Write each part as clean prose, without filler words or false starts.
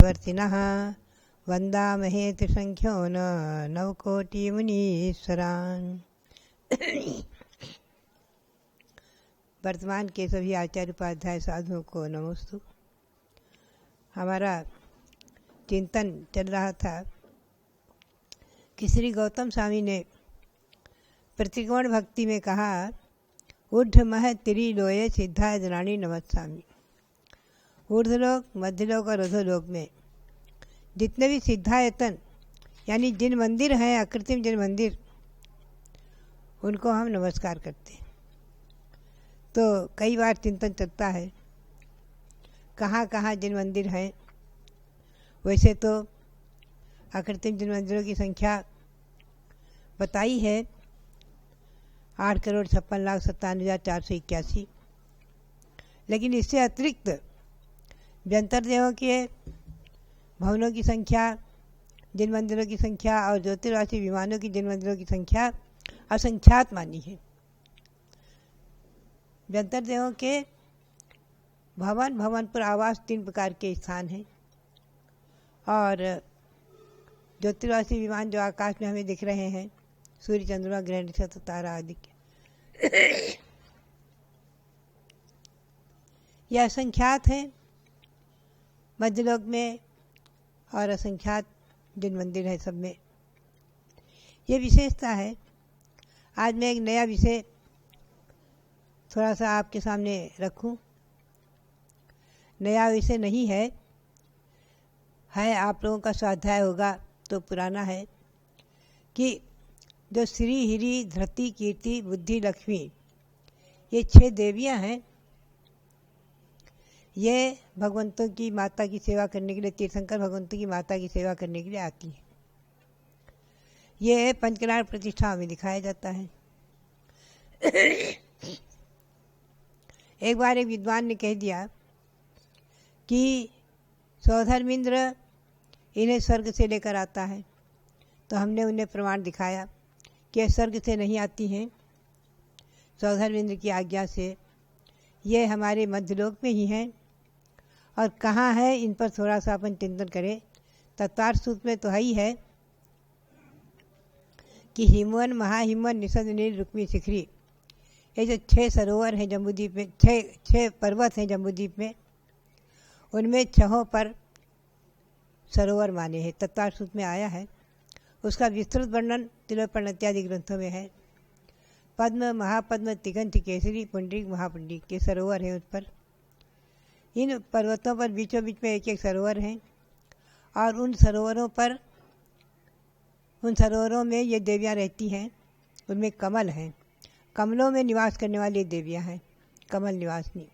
वर्तिनः वन्दामहे त्रिसंख्यो न नवकोटिमुनीश्वरान्। वर्तमान के सभी आचार्य उपाध्याय साधुओं को नमोस्तु। हमारा चिंतन चल रहा था कि श्री गौतम स्वामी ने प्रतिकोण भक्ति में कहा, ऊर्ध्व मह तिरी लोये सिद्धाय जनानी नमस्सामी। ऊर्ध्वलोक, मध्यलोक और अधोलोक में जितने भी सिद्धायतन यानी जिन मंदिर हैं, अकृत्रिम जिन मंदिर, उनको हम नमस्कार करते हैं। तो कई बार चिंतन चलता है कहाँ कहाँ जिन मंदिर हैं। वैसे तो अकृत्रिम जिन मंदिरों की संख्या बताई है 8,56,57,481, लेकिन इससे अतिरिक्त व्यंतरदेहों के भवनों की संख्या, जिन मंदिरों की संख्या और ज्योतिर्वासी विमानों की जिन मंदिरों की संख्या असंख्यात मानी है। व्यंतरदेहों के भवन पर आवास 3 प्रकार के स्थान हैं, और ज्योतिर्वासी विमान जो आकाश में हमें दिख रहे हैं, सूर्य, चंद्रमा, ग्रह, नक्षत्र, तारा आदि के, यह असंख्यात हैं मध्यलोक में, और असंख्यात जिन मंदिर है सब में ये विशेषता है। आज मैं एक नया विषय थोड़ा सा आपके सामने रखूं। नया विषय नहीं है, आप लोगों का स्वाध्याय होगा तो पुराना है, कि जो श्री, हिरी, धृति, कीर्ति, बुद्धि, लक्ष्मी, ये 6 देवियां हैं। ये भगवंतों की माता की सेवा करने के लिए, तीर्थंकर भगवंतों की माता की सेवा करने के लिए आती है। ये पंचकल्याण प्रतिष्ठा में दिखाया जाता है। एक बार एक विद्वान ने कह दिया कि सौधर्मेंद्र इन्हें स्वर्ग से लेकर आता है, तो हमने उन्हें प्रमाण दिखाया कि ये स्वर्ग से नहीं आती हैं, सौधर्मेंद्र की आज्ञा से ये हमारे मध्यलोक में ही हैं। और कहाँ है, इन पर थोड़ा सा अपन चिंतन करें। तत्वार सूत्र में तो है ही है कि हिमवन, महाहिमवन, निषद, नील, रुक्मी, शिखरी, ये जो 6 सरोवर हैं जम्बूद्वीप में, 6 पर्वत हैं जम्बूद्वीप में, उनमें 6 पर सरोवर माने हैं। तत्वार सूत्र में आया है। उसका विस्तृत वर्णन तिलोत्पन्न इत्यादि ग्रंथों में है। पद्म, महापद्म, तिगंत, केसरी, पुंडरीक, महापुंडरीक के सरोवर हैं उस पर। इन पर्वतों पर बीचों बीच में एक एक सरोवर हैं, और उन सरोवरों में ये देवियाँ रहती हैं। उनमें कमल हैं, कमलों में निवास करने वाली देवियाँ हैं, कमल निवासिनी।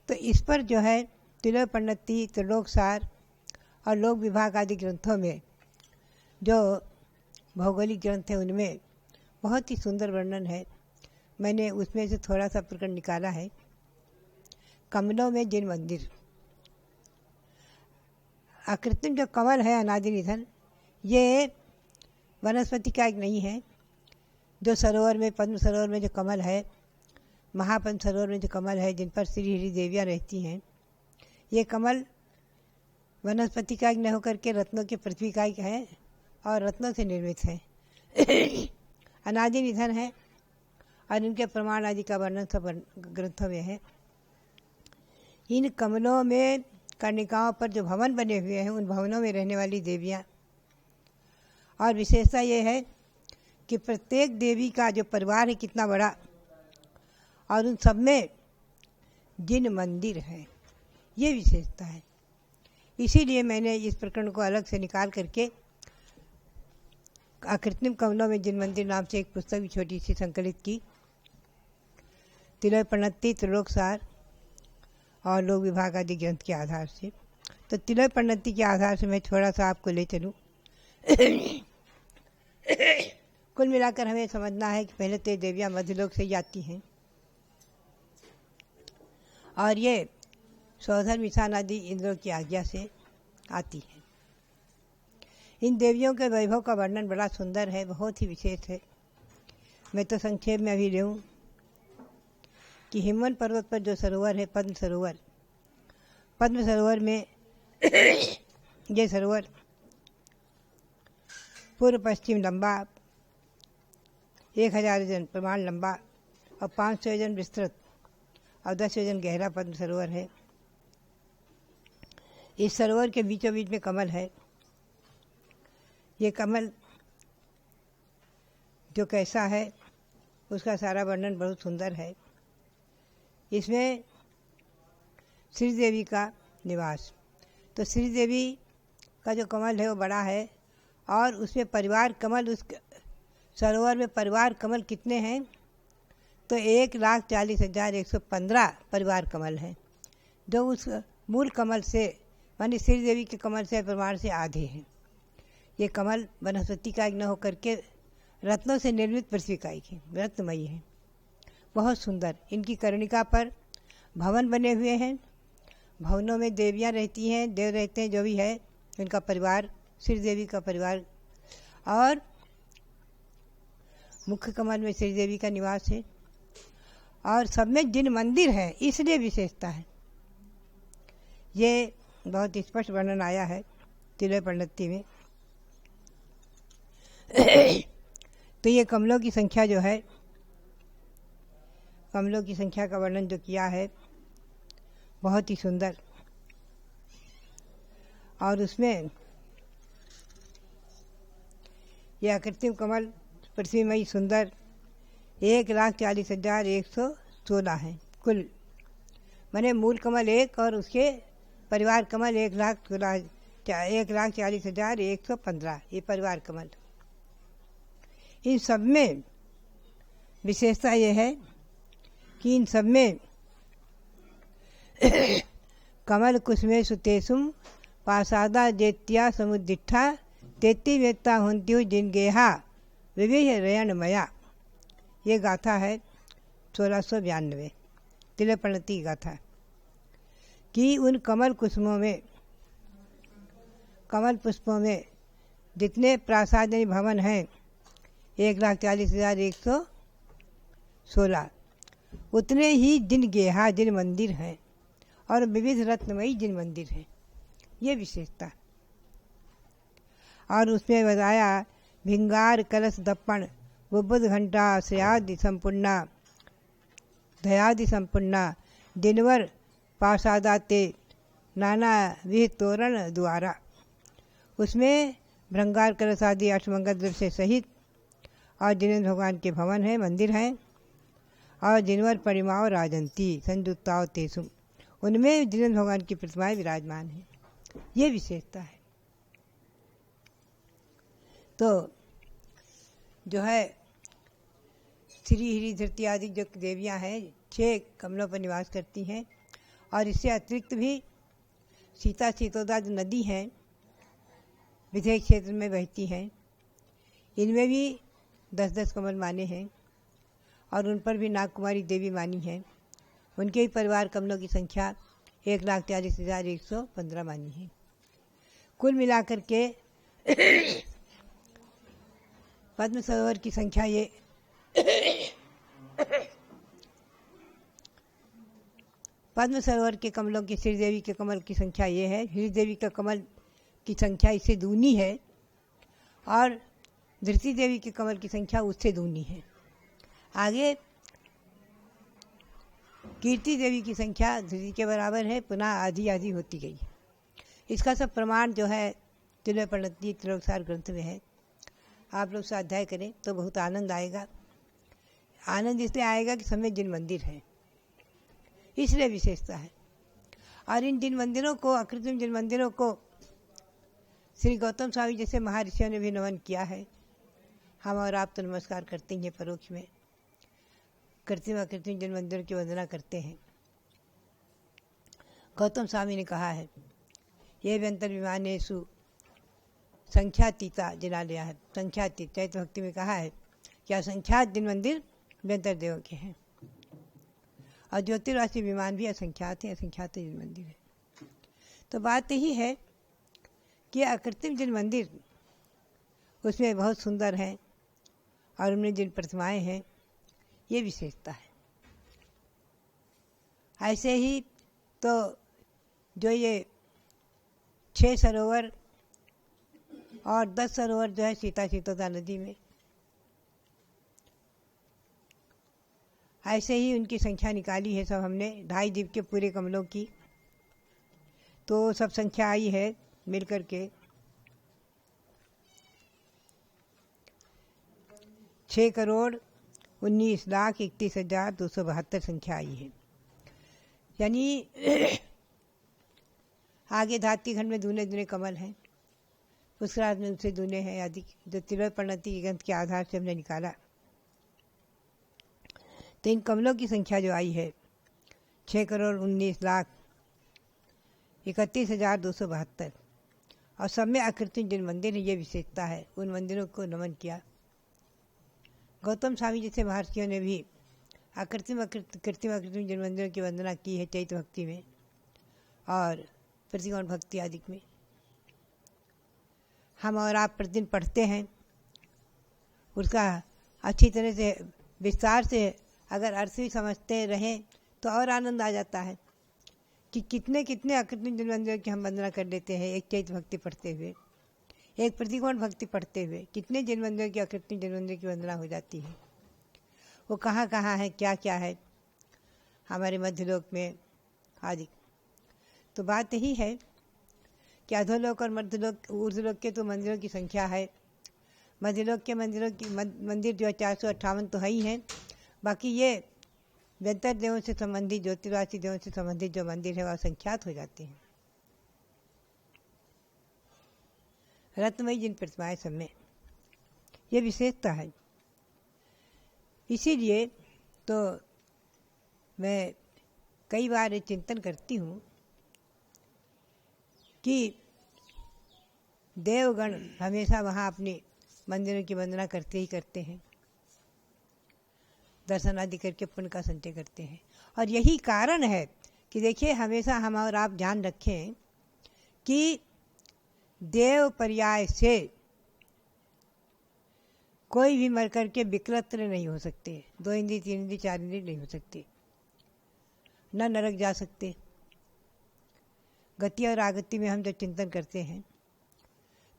तो इस पर जो है तिलोत्पन्नति, त्रिलोकसार और लोक विभाग आदि ग्रंथों में, जो भौगोलिक ग्रंथ हैं, उनमें बहुत ही सुंदर वर्णन है। मैंने उसमें से थोड़ा सा प्रकरण निकाला है। कमलों में जिन मंदिर, अकृत्रिम जो कमल है अनादि निधन, ये वनस्पति का एक नहीं है। जो सरोवर में, पद्म सरोवर में जो कमल है, महापद्म सरोवर में जो कमल है, जिन पर श्री हरि देवियाँ रहती हैं, ये कमल वनस्पति का एक न होकर के रत्नों के पृथ्वी का एक है, और रत्नों से निर्मित है। अनादि निधन है, और इनके प्रमाण आदि का वर्णन सब ग्रंथों में है। इन कमलों में कर्णिकाओं पर जो भवन बने हुए हैं, उन भवनों में रहने वाली देवियाँ, और विशेषता ये है कि प्रत्येक देवी का जो परिवार है कितना बड़ा, और उन सब में जिन मंदिर हैं, ये विशेषता है। इसीलिए मैंने इस प्रकरण को अलग से निकाल करके अकृत्रिम कमलों में जिन मंदिर नाम से एक पुस्तक भी छोटी सी संकलित की। तिलोत्पन्नति, त्रिलोकसार और लोक विभाग आदि ग्रंथ के आधार से। तो तिलोत्पन्नति के आधार से मैं थोड़ा सा आपको ले चलूँ। कुल मिलाकर हमें समझना है कि पहले तो देवियाँ मध्यलोक से ही आती हैं, और ये सौधर्म, ईशान आदि इंद्रों की आज्ञा से आती हैं। इन देवियों के वैभव का वर्णन बड़ा सुंदर है, बहुत ही विशेष है। मैं तो संक्षेप में अभी लूँ कि हिमवन पर्वत पर जो सरोवर है पद्म सरोवर, पद्म सरोवर में ये सरोवर पूर्व पश्चिम लंबा 1000 योजन प्रमाण लंबा और 500 योजन विस्तृत और 10 योजन गहरा पद्म सरोवर है। इस सरोवर के बीचों बीच में कमल है। ये कमल जो कैसा है उसका सारा वर्णन बहुत सुंदर है। इसमें श्री देवी का निवास, तो श्री देवी का जो कमल है वो बड़ा है और उसमें परिवार कमल, उस सरोवर में परिवार कमल कितने हैं तो 1,40,115 परिवार कमल हैं, जो उस मूल कमल से मानी श्री देवी के कमल से प्रमाण से आधे हैं। ये कमल वनस्पति का एक न होकर के रत्नों से निर्मित पृथ्वी का एक है, रत्नमयी है, बहुत सुंदर। इनकी कर्णिका पर भवन बने हुए हैं, भवनों में देवियाँ रहती हैं, देव रहते हैं, जो भी है इनका परिवार, श्री देवी का परिवार। और मुख्य कमल में श्री देवी का निवास है और सब में जिन मंदिर है इसलिए विशेषता है। ये बहुत स्पष्ट वर्णन आया है तिलय प्रणति में। तो ये कमलों की संख्या जो है, कमलों की संख्या का वर्णन जो किया है बहुत ही सुंदर, और उसमें यह कृत्रिम कमल पृथ्वीमयी सुंदर 1,40,116 है कुल, माने मूल कमल एक और उसके परिवार कमल 1,40,115, ये परिवार कमल। इन सब में विशेषता ये है कि इन सब में कमल कुसुमे सुतेसुम पासादा जेत्या समुदिष्ठा तेती वेत्ता हुंत्यु जिनगेहा विवेह रयणमया, ये गाथा है 1692 तिलय प्रणति की गाथा, कि उन कमल कुसुमों में, कमल पुष्पों में जितने प्रासाद यानी भवन हैं 1,40,116, उतने ही जिन गेहा जिन मंदिर हैं और विविध रत्नमयी जिन मंदिर हैं, ये विशेषता। और उसमें बताया भिंगार कलश दप्पण बुबुध घंटा श्रेयादि संपूर्णा दयादि संपूर्णा दिनवर पासादाते नाना विह तोरण द्वारा, उसमें भृंगार कलश आदि अष्टमंगल द्रव्य से सहित और जिनेन्द्र भगवान के भवन हैं, मंदिर हैं, और जिनवर परिमाओ राजंती संयुक्ताओ तेसुम, उनमें जिनेन्द्र भगवान की प्रतिमाएं विराजमान हैं, ये विशेषता है। तो जो है श्री हिरी धृति आदि जो देवियाँ हैं 6 कमलों पर निवास करती हैं, और इससे अतिरिक्त भी सीता सीतोदा जो नदी हैं विधेय क्षेत्र में बहती हैं, इनमें भी 10-10 कमल माने हैं और उन पर भी नागकुमारी देवी मानी हैं। उनके ही परिवार कमलों की संख्या 1,40,115 मानी है। कुल मिलाकर के पद्म सरोवर की संख्या ये पद्म सरोवर के कमलों की श्रीदेवी के कमल की संख्या ये है, श्रीदेवी का कमल की संख्या इससे दूनी है और धृति देवी के कमल की संख्या उससे दूनी है। आगे कीर्ति देवी की संख्या धृति के बराबर है, पुनः आधी आधी होती गई। इसका सब प्रमाण जो है तिलय प्रणति तिलोकसार ग्रंथ में है। आप लोग स्वाध्याय करें तो बहुत आनंद आएगा। आनंद इसलिए आएगा कि समय जिन मंदिर हैं इसलिए विशेषता है। और इन जिन मंदिरों को, अकृत्रिम जिन मंदिरों को श्री गौतम स्वामी जैसे महर्षियों ने भी नमन किया है, हम और आप तो नमस्कार करते हैं परोक्ष में, कृत्रिम अकृत्रिम जिन मंदिरों की वंदना करते हैं। गौतम स्वामी ने कहा है ये व्यंतर विमानेषु संख्यातीता जिनालया है, संख्यातीत चैत्र भक्ति में कहा है कि असंख्यात जिन मंदिर व्यंतर देवों के हैं, और ज्योतिर्वासी विमान भी असंख्यात हैं, असंख्यात जिन मंदिर है। तो बात यही है कि अकृत्रिम जिन मंदिर उसमें बहुत सुंदर हैं और उनमें जिन प्रतिमाएं हैं ये विशेषता है। ऐसे ही तो जो ये 6 सरोवर और 10 सरोवर जो है सीता सीतोदा नदी में, ऐसे ही उनकी संख्या निकाली है सब हमने 2.5 जीव के पूरे कमलों की, तो सब संख्या आई है मिल करके 6,19,31,272 संख्या आई है। यानी आगे धात्री खंड में दूने दूने कमल हैं, पुष्कराज में उससे दूने हैं आदि, जो तिलय परिणति के ग्रंथ के आधार से हमने निकाला। तो इन कमलों की संख्या जो आई है 6,19,31,272, और सब में आकृति जिन मंदिर है ये विशेषता है, उन मंदिरों को नमन किया। गौतम स्वामी जैसे महर्षियों ने भी कृत्रिम जिन मंदिरों की वंदना की है चैत्य भक्ति में और प्रतिकोण भक्ति आदि में। हम और आप प्रतिदिन पढ़ते हैं, उसका अच्छी तरह से विस्तार से अगर अर्थ भी समझते रहें तो और आनंद आ जाता है कि कितने कितने अकृत्रिम जिन मंदिरों की हम वंदना कर लेते हैं एक चैत्य भक्ति पढ़ते हुए, एक प्रतिकोण भक्ति पढ़ते हुए कितने जिन मंदिरों की अकृत्रिम जिन मंदिर की वंदना हो जाती है। वो कहाँ कहाँ है, क्या क्या है हमारे मध्यलोक में आदि। तो बात यही है कि अधोलोक और मध्यलोक ऊर्ध्वलोक के तो मंदिरों की संख्या है, मध्यलोक के मंदिरों की मंदिर जो 458 तो है ही हैं, बाकी ये व्यंतर देवों से संबंधित ज्योतिर्वासी देवों से संबंधित जो मंदिर है वह संख्यात हो जाते हैं। रत्नमयी जिन प्रतिमाएं सब में ये विशेषता है। इसीलिए तो मैं कई बार चिंतन करती हूँ कि देवगण हमेशा वहाँ अपने मंदिरों की वंदना करते ही करते हैं, दर्शन आदि करके पुण्य का संचय करते हैं। और यही कारण है कि देखिए हमेशा हम और आप ध्यान रखें कि देव पर्याय से कोई भी मर करके विकलत्र नहीं हो सकते, 2 इंद्री 3 इंद्री 4 इंद्री नहीं हो सकते, न नरक जा सकते। गति और आगति में हम जब चिंतन करते हैं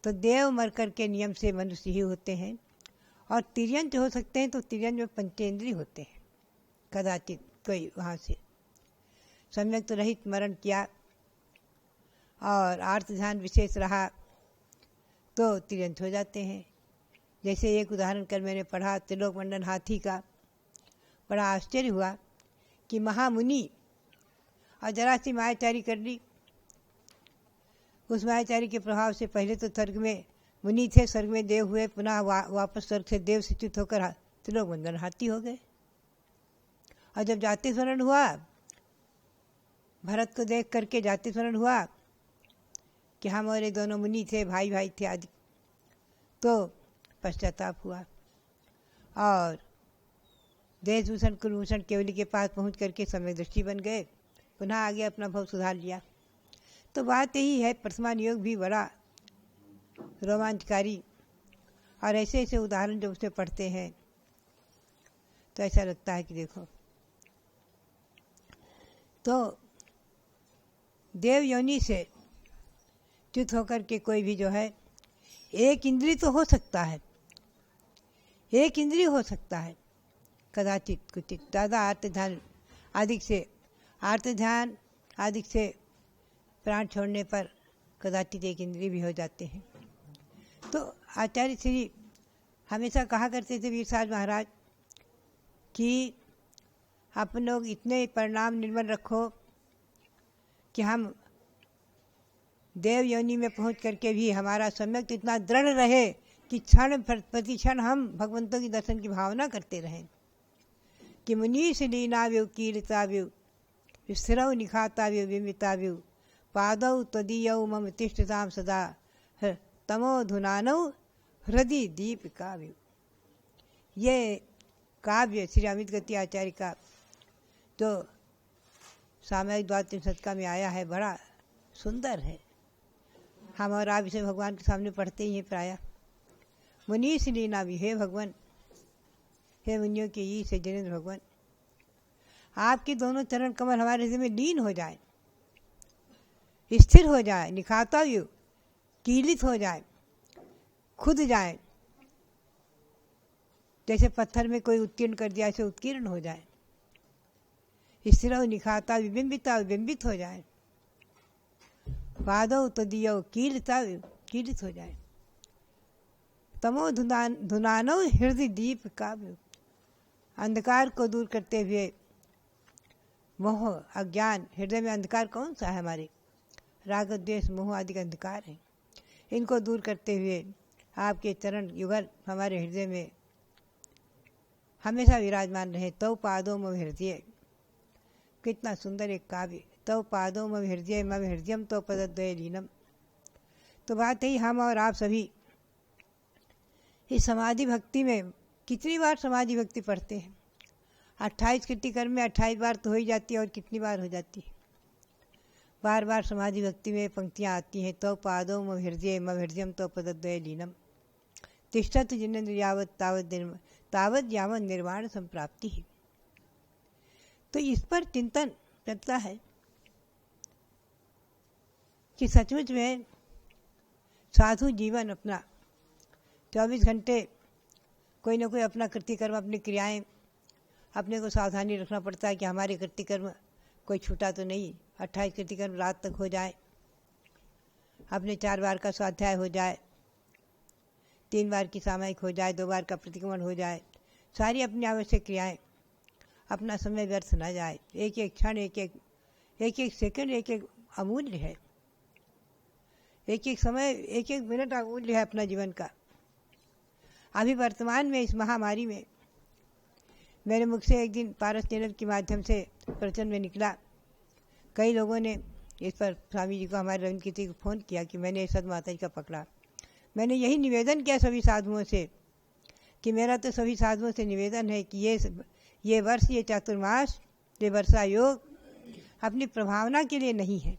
तो देव मर करके नियम से मनुष्य ही होते हैं, और तिर्यंत हो सकते हैं तो तिर्यंत में पंचेंद्रिय होते हैं। कदाचित कोई वहाँ से सम्यक तो रहित मरण किया और आर्त ध्यान विशेष रहा तो तिर्यंत हो जाते हैं। जैसे एक उदाहरण कर मैंने पढ़ा त्रिलोक मंडन हाथी का, बड़ा आश्चर्य हुआ कि महामुनि और जरा सी मायाचारी कर ली। उस मायाचारी के प्रभाव से पहले तो स्वर्ग में मुनि थे, स्वर्ग में देव हुए, पुनः वापस स्वर्ग से देव से च्युत होकर त्रिलोक मंडन हाथी हो गए। और जब जाति स्मरण हुआ, भरत को देख करके जाति स्मरण हुआ कि हम और ये दोनों मुनि थे, भाई भाई थे आदि, तो पश्चाताप हुआ और देशभूषण कुलभूषण केवली के पास पहुंच करके सम्यक दृष्टि बन गए, पुनः आगे अपना भाव सुधार लिया। तो बात यही है, प्रथमा नियोग भी बड़ा रोमांचकारी, और ऐसे ऐसे उदाहरण जब उसमें पढ़ते हैं तो ऐसा लगता है कि देखो, तो देव योनि से च्युत होकर के कोई भी जो है एक इंद्रिय तो हो सकता है, एक इंद्रिय हो सकता है कदाचित कुछ ज़्यादा आर्त ध्यान आदि से प्राण छोड़ने पर कदाचित एक इंद्रिय भी हो जाते हैं। तो आचार्य श्री हमेशा कहा करते थे वीरसाज महाराज कि आप लोग इतने परिणाम निर्मल रखो कि हम देव योनि में पहुंच करके भी हमारा सम्यक इतना दृढ़ रहे कि क्षण प्रति क्षण हम भगवंतों की दर्शन की भावना करते रहें। कि मुनीष लीनाव्यु कीर्ताव्यु स्थिरौ निखाताव्यु विमिताव्यु पादौ त्वदीयौ मम तिष्ठतां सदा तमोधुनानौ हृदय दीपिकाव्यु। ये काव्य श्री अमित गति आचार्य का जो सामयिक 32 शतका में आया है, बड़ा सुंदर है। हम और आप इसे भगवान के सामने पढ़ते ही हैं प्रायः। मुनीष लीना भी, हे भगवान, हे मुनियों के ई से जनेन्द्र भगवान, आपके दोनों चरण कमल हमारे हृदय में लीन हो जाए, स्थिर हो जाए, निखाता हुए कीलित हो जाए, खुद जाए, जैसे पत्थर में कोई उत्कीर्ण कर दिया ऐसे उत्कीर्ण हो जाए, स्थिर निखाता विबिंबिता बिंबित हो जाए, पादो तदीयो कीलित हो जाए, तमो धुनानो हृदय दीप काव्य, अंधकार को दूर करते हुए, मोह अज्ञान, हृदय में अंधकार कौन सा है? हमारे राग द्वेष मोह आदि का अंधकार है। इनको दूर करते हुए आपके चरण युगल हमारे हृदय में हमेशा विराजमान रहे। तव पादों में हृदय, कितना सुंदर एक काव्य। तव पादों में हृदय मम हृदयम तो पदद्वय लीनम। तो बात यही, हम और आप सभी इस समाधि भक्ति में कितनी बार समाधि भक्ति पढ़ते हैं? 28 कृतिकर्म में 28 बार तो हो ही जाती है, और कितनी बार हो जाती है? बार बार समाधि भक्ति में पंक्तियाँ आती हैं। तो पादों मम हृदय मम हृदयम तो पदद्वय लीनम तिष्ठत जिनेन्द्र यावत तावत यावत निर्वाण संप्राप्ति है। तो इस पर चिंतन करता है कि सचमुच में साधु जीवन अपना 24 घंटे कोई ना कोई अपना कृतिकर्म, अपनी क्रियाएं, अपने को सावधानी रखना पड़ता है कि हमारे कृतिकर्म कोई छूटा तो नहीं। 28 कृतिकर्म रात तक हो जाए, अपने 4 बार का स्वाध्याय हो जाए, 3 बार की सामायिक हो जाए, 2 बार का प्रतिक्रमण हो जाए, सारी अपनी आवश्यक क्रियाएं, अपना समय व्यर्थ ना जाए। एक एक क्षण, एक एक सेकंड एक एक अमूल्य है, एक एक समय, एक एक मिनट अमूल्य है अपना जीवन का। अभी वर्तमान में इस महामारी में मेरे मुख से एक दिन पारस चैनल के माध्यम से प्रवचन में निकला, कई लोगों ने इस पर स्वामी जी को, हमारे रविंद्र कीर्ति को फ़ोन किया कि मैंने सदमाता जी का पकड़ा। मैंने यही निवेदन किया सभी साधुओं से कि मेरा तो सभी साधुओं से निवेदन है कि ये वर्ष, ये चातुर्मास, ये वर्षा योग अपनी प्रभावना के लिए नहीं है,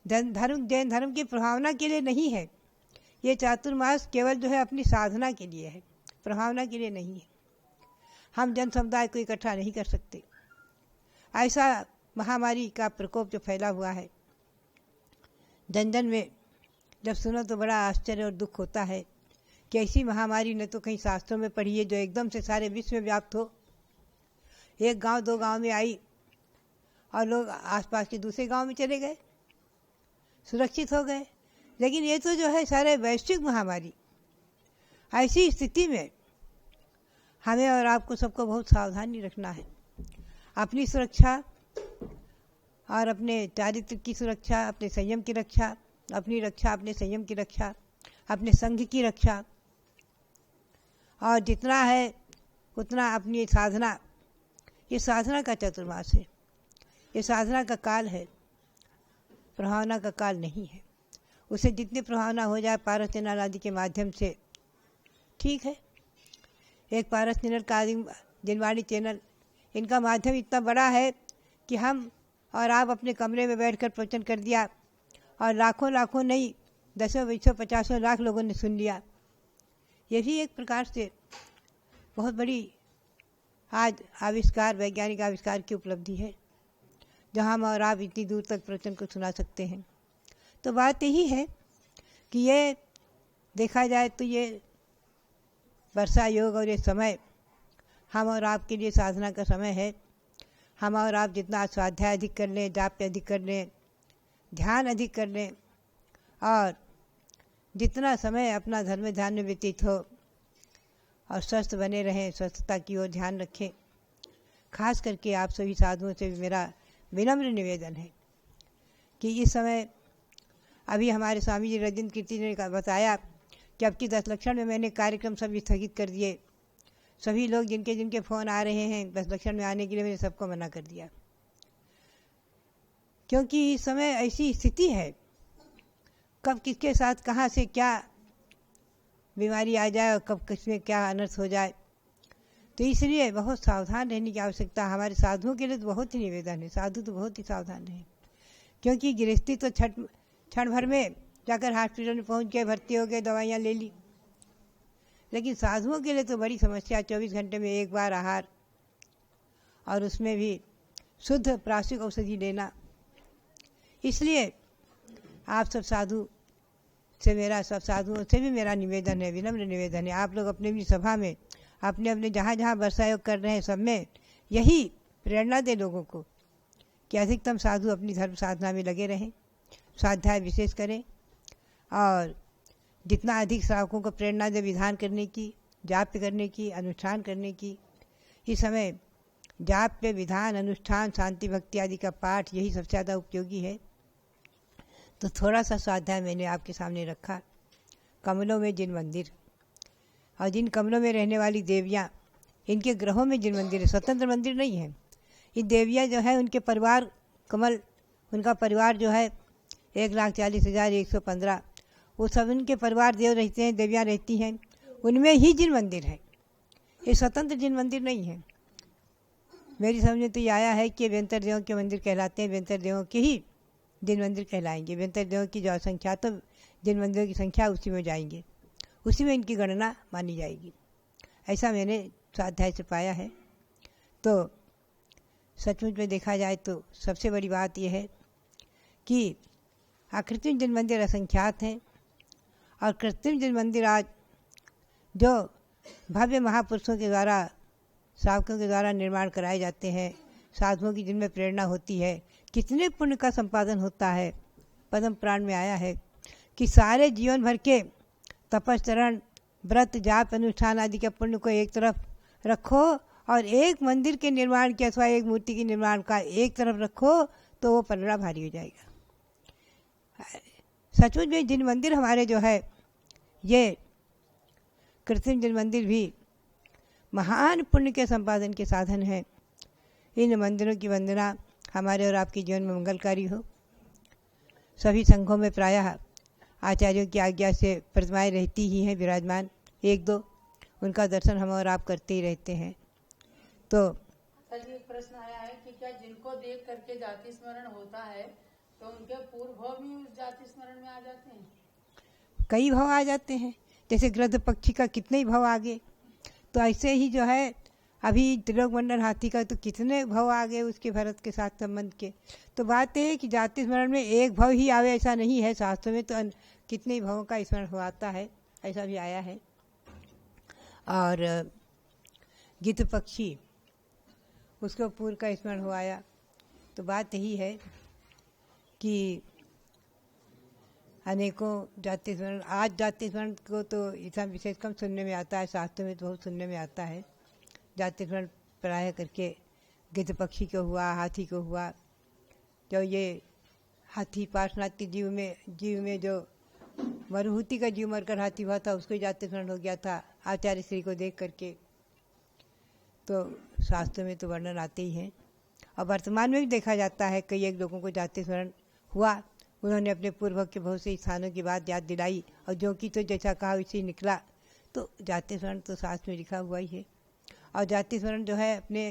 जैन धर्म की प्रभावना के लिए नहीं है। ये चातुर्मास केवल जो है अपनी साधना के लिए है, प्रभावना के लिए नहीं है। हम जन समुदाय को इकट्ठा नहीं कर सकते। ऐसा महामारी का प्रकोप जो फैला हुआ है, जन जन में जब सुनो तो बड़ा आश्चर्य और दुख होता है कि ऐसी महामारी न तो कहीं शास्त्रों में पढ़ी है जो एकदम से सारे विश्व में व्याप्त हो। एक गांव 2 गांव में आई और लोग आसपास के दूसरे गांव में चले गए, सुरक्षित हो गए। लेकिन ये तो जो है सारे वैश्विक महामारी। ऐसी स्थिति में हमें और आपको सबको बहुत सावधानी रखना है। अपनी सुरक्षा और अपने चारित्र की सुरक्षा, अपने संयम की रक्षा, अपनी रक्षा, अपने संयम की रक्षा, अपने संघ की रक्षा, और जितना है उतना अपनी साधना। ये साधना का चतुर्मास है, ये साधना का काल है, प्रभावना का काल नहीं है। उसे जितनी प्रभावना हो जाए पारस चैनल आदि के माध्यम से ठीक है। एक पारस चैनल का आदि, जिनवाणी चैनल, इनका माध्यम इतना बड़ा है कि हम और आप अपने कमरे में बैठकर प्रवचन कर दिया और लाखों नहीं, 10, 20, 50 लाख लोगों ने सुन लिया। ये भी एक प्रकार से बहुत बड़ी आज आविष्कार, वैज्ञानिक आविष्कार की उपलब्धि है, जहाँ हम और आप इतनी दूर तक प्रवचन को सुना सकते हैं। तो बात यही है कि ये देखा जाए तो ये वर्षा योग और ये समय हम और आपके लिए साधना का समय है। हम और आप जितना स्वाध्याय अधिक कर लें, जाप अधिक कर लें, ध्यान अधिक कर लें, और जितना समय अपना धर्म में ध्यान में व्यतीत हो और स्वस्थ बने रहें, स्वस्थता की ओर ध्यान रखें। खास करके आप सभी साधुओं से मेरा विनम्र निवेदन है कि इस समय अभी हमारे स्वामी जी रविंद्र कीर्ति ने बताया कि अब की 10 लक्षण में मैंने कार्यक्रम सभी स्थगित कर दिए। सभी लोग जिनके फ़ोन आ रहे हैं 10 लक्षण में आने के लिए, मैंने सबको मना कर दिया, क्योंकि इस समय ऐसी स्थिति है, कब किसके साथ कहाँ से क्या बीमारी आ जाए और कब किसमें क्या अनर्थ हो जाए। तो इसलिए बहुत सावधान रहने की आवश्यकता। हमारे साधुओं के लिए तो बहुत ही निवेदन है, साधु तो बहुत ही सावधान रहें, क्योंकि गृहस्थी तो क्षण भर में जाकर हॉस्पिटल में पहुंच गए, भर्ती हो गए, दवाइयाँ ले ली। लेकिन साधुओं के लिए तो बड़ी समस्या, 24 घंटे में 1 बार आहार और उसमें भी शुद्ध प्राकृतिक औषधि लेना। इसलिए आप सब साधु से मेरा, सब साधुओं से भी मेरा निवेदन है, विनम्र निवेदन है, आप लोग अपने भी सभा में, अपने अपने जहाँ जहाँ वर्षायोग कर रहे हैं सब में यही प्रेरणा दे लोगों को कि अधिकतम साधु अपनी धर्म साधना में लगे रहें, स्वाध्याय विशेष करें और जितना अधिक श्रावकों को प्रेरणा दे विधान करने की, जाप करने की, अनुष्ठान करने की। इस समय जाप पे विधान, अनुष्ठान, शांति भक्ति आदि का पाठ यही सबसे ज़्यादा उपयोगी है। तो थोड़ा सा स्वाध्याय मैंने आपके सामने रखा। कमलों में जिन मंदिर और जिन कमलों में रहने वाली देवियाँ, इनके ग्रहों में जिन मंदिर है, स्वतंत्र मंदिर नहीं है। ये देवियाँ जो है उनके परिवार कमल, उनका परिवार जो है 1,40,115, वो सब उनके परिवार देव रहते हैं, देवियाँ रहती हैं, उनमें ही जिन मंदिर है। ये स्वतंत्र जिन मंदिर नहीं है। मेरी समझ में तो ये आया है कि व्यंतर देवों के मंदिर कहलाते हैं, व्यंतर देवों के ही जिन मंदिर कहलाएंगे। व्यंतर देवों की जो संख्या, तो जिन मंदिरों की संख्या उसी में जाएंगे, उसी में इनकी गणना मानी जाएगी। ऐसा मैंने स्वाध्याय से पाया है। तो सचमुच में देखा जाए तो सबसे बड़ी बात यह है कि अकृत्रिम जिन मंदिर असंख्यात हैं और कृत्रिम जिन मंदिर आज जो भव्य महापुरुषों के द्वारा, श्रावकों के द्वारा निर्माण कराए जाते हैं, साधुओं की जिनमें प्रेरणा होती है, कितने पुण्य का संपादन होता है। पद्म पुराण में आया है कि सारे जीवन भर के तपस्चरण, व्रत, जाप, अनुष्ठान आदि के पुण्य को एक तरफ रखो और एक मंदिर के निर्माण के अथवा एक मूर्ति के निर्माण का एक तरफ रखो तो वो पलड़ा भारी हो जाएगा। सचमुच में जिन मंदिर हमारे जो है, ये कृत्रिम जिन मंदिर भी महान पुण्य के संपादन के साधन हैं। इन मंदिरों की वंदना हमारे और आपके जीवन में मंगलकारी हो। सभी संघों में प्रायः आचार्यों की आज्ञा से प्रतिमाएं रहती ही हैं विराजमान, एक दो, उनका दर्शन हम और आप करते ही रहते हैं। तो एक प्रश्न आया है कि क्या जिनको देख करके जाति स्मरण होता है तो उनके पूर्व भाव भी उस जाति स्मरण में आ जाते हैं? कई भाव आ जाते हैं, जैसे गृध्र पक्षी का कितने ही भाव आगे, तो ऐसे ही जो है अभी त्रिलोक मंडल हाथी का तो कितने भाव आ गए उसके भरत के साथ संबंध के। तो बात यह है कि जाति स्मरण में एक भाव ही आवे ऐसा नहीं है, शास्त्रों में तो कितने ही भावों का स्मरण होता है, ऐसा भी आया है। और गिद्ध पक्षी, उसको पूर्व का स्मरण हो आया। तो बात यही है कि अनेकों जाति स्मरण, आज जाति स्मरण को तो इतना विशेष कम सुनने में आता है, शास्त्रों में तो बहुत सुनने में आता है। जाति स्मरण प्रायः करके गिद्ध पक्षी को हुआ, हाथी को हुआ। जो ये हाथी पार्श्वनाथ के जीव में जो मरुभूति का जीव मरकर हाथी हुआ था, उसको जाति स्मरण हो गया था आचार्य श्री को देख करके। तो शास्त्रों में तो वर्णन आते ही हैं और वर्तमान में भी देखा जाता है कई एक लोगों को जाति स्मरण हुआ, उन्होंने अपने पूर्वज के बहुत से स्थानों की बात याद दिलाई और जो कि तो जैसा कहा वैसे ही निकला। तो जाति स्मरण तो शास्त्र में लिखा हुआ ही है। और जाति स्मरण जो है अपने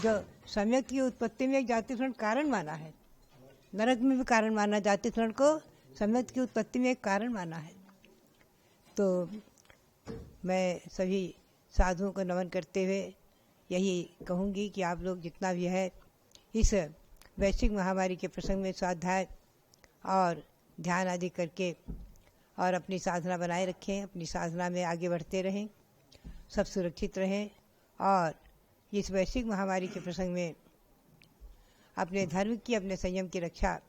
जो सम्यक की उत्पत्ति में एक जाति स्मरण कारण माना है, नरक में भी कारण माना, जाति स्मरण को सम्यक की उत्पत्ति में एक कारण माना है। तो मैं सभी साधुओं को नमन करते हुए यही कहूँगी कि आप लोग जितना भी है इस वैश्विक महामारी के प्रसंग में स्वाध्याय और ध्यान आदि करके और अपनी साधना बनाए रखें, अपनी साधना में आगे बढ़ते रहें, सब सुरक्षित रहें और इस वैश्विक महामारी के प्रसंग में अपने धर्म की, अपने संयम की रक्षा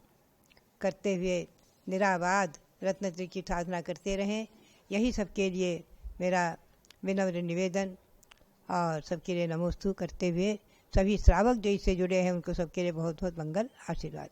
करते हुए निराबाद रत्नत्रय की साधना करते रहें। यही सबके लिए मेरा विनम्र निवेदन और सबके लिए नमोस्तु करते हुए सभी श्रावक जो इससे जुड़े हैं उनको सबके लिए बहुत बहुत मंगल आशीर्वाद।